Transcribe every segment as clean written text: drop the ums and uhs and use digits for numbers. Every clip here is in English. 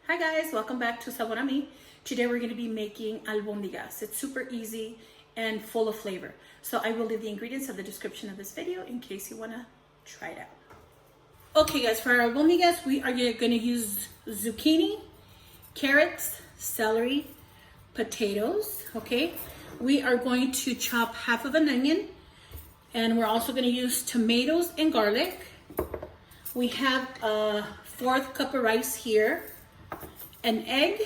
Hi guys, welcome back to Sabor a Mi. Today we're going to be making albondigas. It's super easy and full of flavor. So I will leave the ingredients in the description of this video in case you want to try it out. Okay guys, for our albondigas we are going to use zucchini, carrots, celery, potatoes, okay? We are going to chop half of an onion, and we're also going to use tomatoes and garlic. We have a 1/4 cup of rice here, an egg,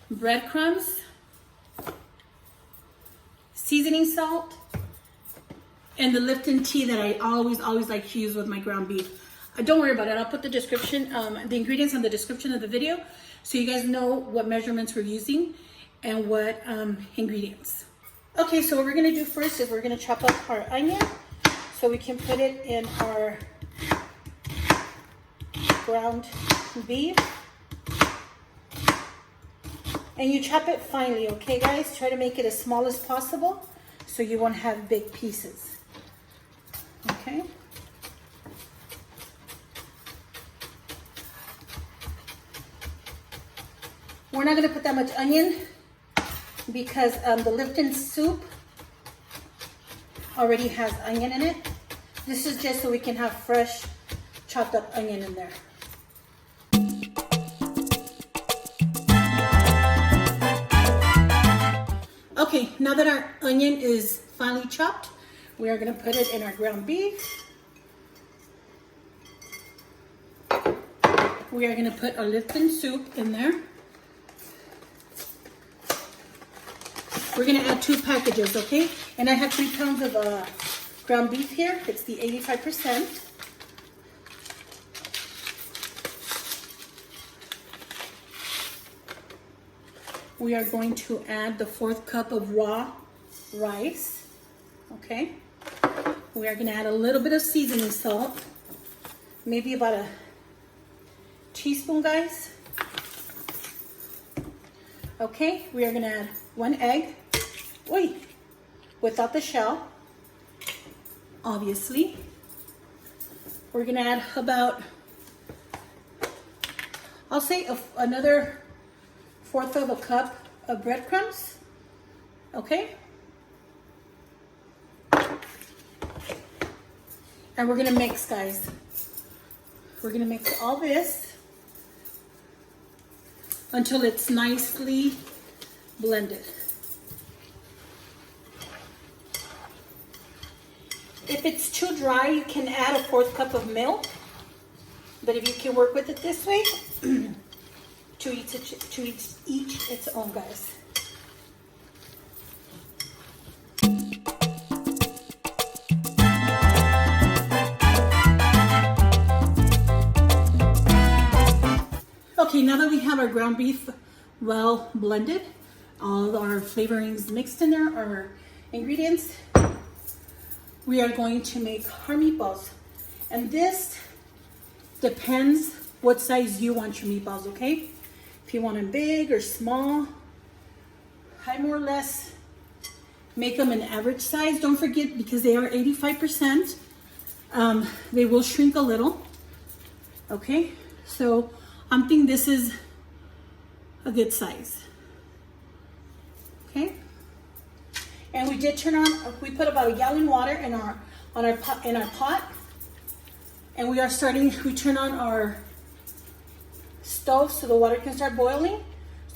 breadcrumbs, seasoning salt, and the Lipton tea that I always like to use with my ground beef. Don't worry about it. I'll put the description, the ingredients in the description of the video, so you guys know what measurements we're using and what ingredients. Okay, so what we're gonna do first is we're gonna chop up our onion so we can put it in our ground beef. And you chop it finely, okay guys? Try to make it as small as possible so you won't have big pieces, okay? We're not gonna put that much onion because the Lipton soup already has onion in it. This is just so we can have fresh chopped up onion in there. Okay, now that our onion is finely chopped, we are going to put it in our ground beef. We are going to put our Lipton soup in there. We're going to add 2 packages, okay? And I have 3 pounds of ground beef here. It's the 85%. We are going to add the 1/4 cup of raw rice, okay? We are going to add a little bit of seasoning salt, maybe about a teaspoon, guys. Okay, we are going to add 1 egg, without the shell, obviously. We're going to add about, I'll say another 1/4 of a cup of breadcrumbs, okay? And we're gonna mix, guys. We're gonna mix all this until it's nicely blended. If it's too dry, you can add a 1/4 cup of milk, but if you can work with it this way, to each its own, guys. Okay, now that we have our ground beef well blended, all our flavorings mixed in there, our ingredients, we are going to make our meatballs. And this depends what size you want your meatballs, okay? If you want them big or small, I more or less make them an average size. Don't forget, because they are 85%, they will shrink a little, okay? So I'm thinking this is a good size, okay? And we did turn on, we put about 1 gallon water in our pot, and we turn on our stove so the water can start boiling.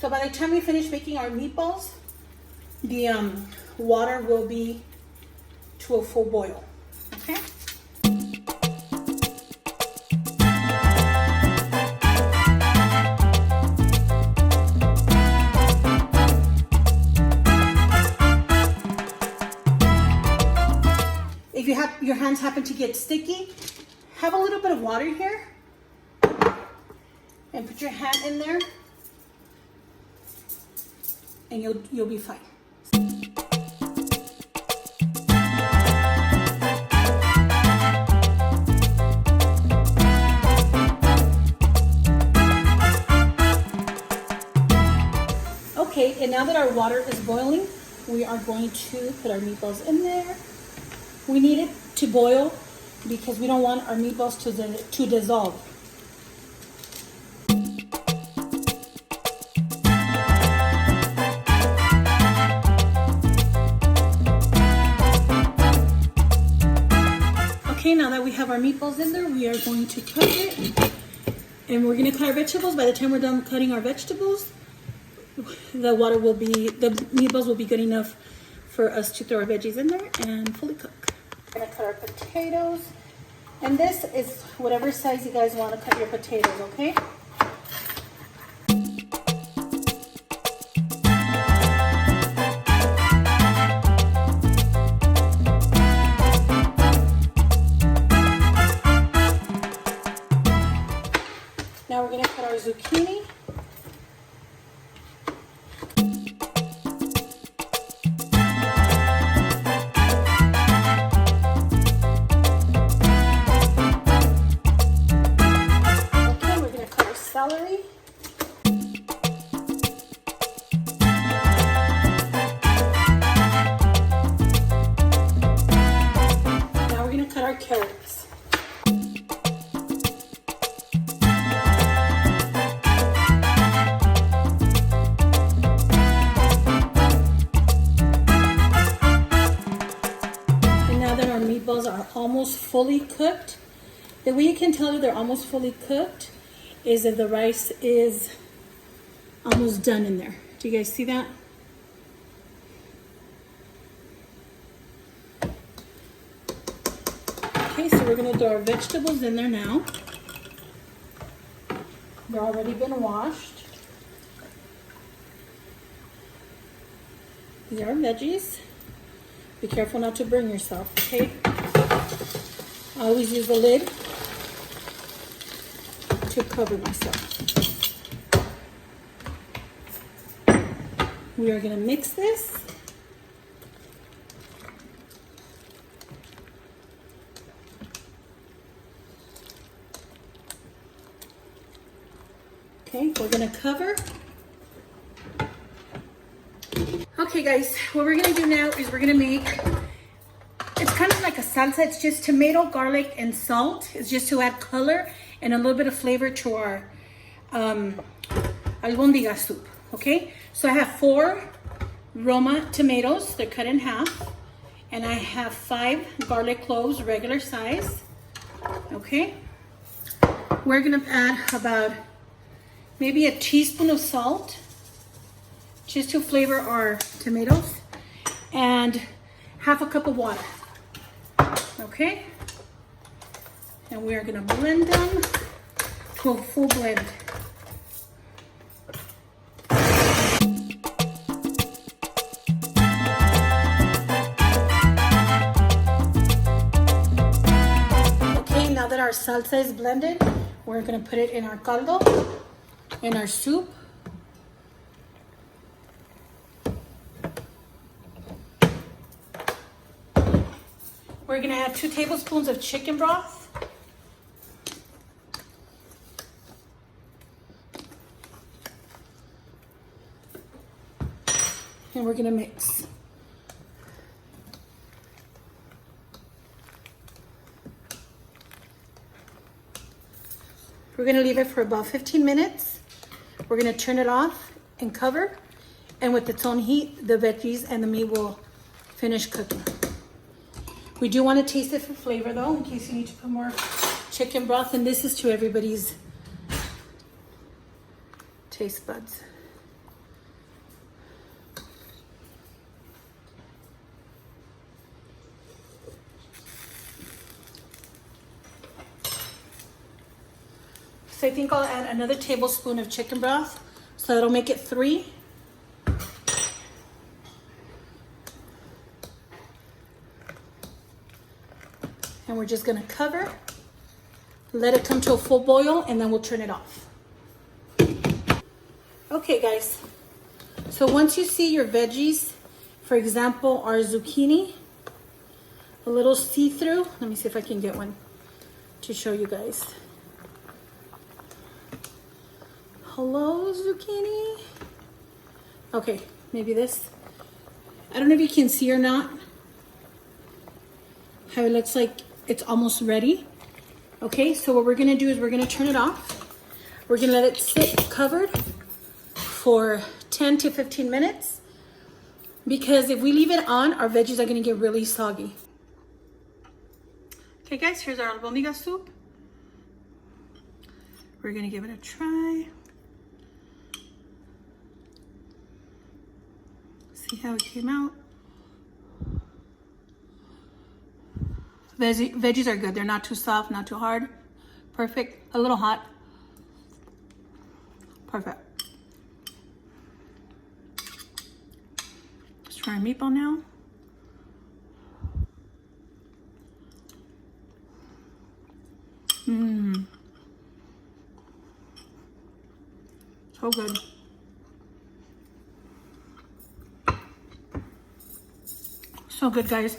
So by the time we finish making our meatballs, the water will be to a full boil, okay? If your hands happen to get sticky, have a little bit of water here and put your hand in there, and you'll be fine. Okay, and now that our water is boiling, we are going to put our meatballs in there. We need it to boil because we don't want our meatballs to dissolve. have our meatballs in there, we are going to cook it. And we're gonna cut our vegetables. By the time we're done cutting our vegetables, the meatballs will be good enough for us to throw our veggies in there and fully cook. We're gonna cut our potatoes. And this is whatever size you guys want to cut your potatoes, okay? Now we're going to cut our zucchini. Okay, we're going to cut our celery. Now we're going to cut our carrots. Meatballs are almost fully cooked. The way you can tell that they're almost fully cooked is if the rice is almost done in there. Do you guys see that? Okay, so we're going to throw our vegetables in there now. They're already been washed. These are veggies. Be careful not to burn yourself, okay? I always use the lid to cover myself. We are gonna mix this. Okay, we're gonna cover. Okay guys, what we're gonna do now is we're gonna make, it's kind of like a salsa. It's just tomato, garlic, and salt. It's just to add color and a little bit of flavor to our albondigas soup, okay? So I have 4 Roma tomatoes, they're cut in half. And I have 5 garlic cloves, regular size, okay? We're gonna add about maybe a teaspoon of salt, just to flavor our tomatoes, and half a cup of water, okay? And we are gonna blend them to a full blend. Okay, now that our salsa is blended, we're gonna put it in our caldo, in our soup. We're gonna add 2 tablespoons of chicken broth. And we're gonna mix. We're gonna leave it for about 15 minutes. We're gonna turn it off and cover. And with its own heat, the veggies and the meat will finish cooking. We do want to taste it for flavor though, in case you need to put more chicken broth. And this is to everybody's taste buds. So I think I'll add another tablespoon of chicken broth. So that'll make it 3. And we're just gonna cover, let it come to a full boil, and then we'll turn it off. Okay guys, so once you see your veggies, for example, our zucchini, a little see-through, let me see if I can get one to show you guys. Hello, zucchini. Okay, maybe this. I don't know if you can see or not, how it looks like it's almost ready. Okay, so what we're gonna do is we're gonna turn it off. We're gonna let it sit covered for 10 to 15 minutes, because if we leave it on, our veggies are gonna get really soggy. Okay guys, here's our albondigas soup. We're gonna give it a try. See how it came out. Veggies are good. They're not too soft, not too hard. Perfect. A little hot. Perfect. Let's try a meatball now. Mmm. So good. So good, guys.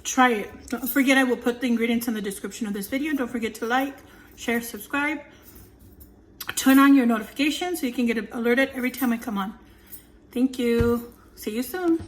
Try it. Don't forget, I will put the ingredients in the description of this video. Don't forget to like, share, subscribe. Turn on your notifications so you can get alerted every time I come on. Thank you. See you soon.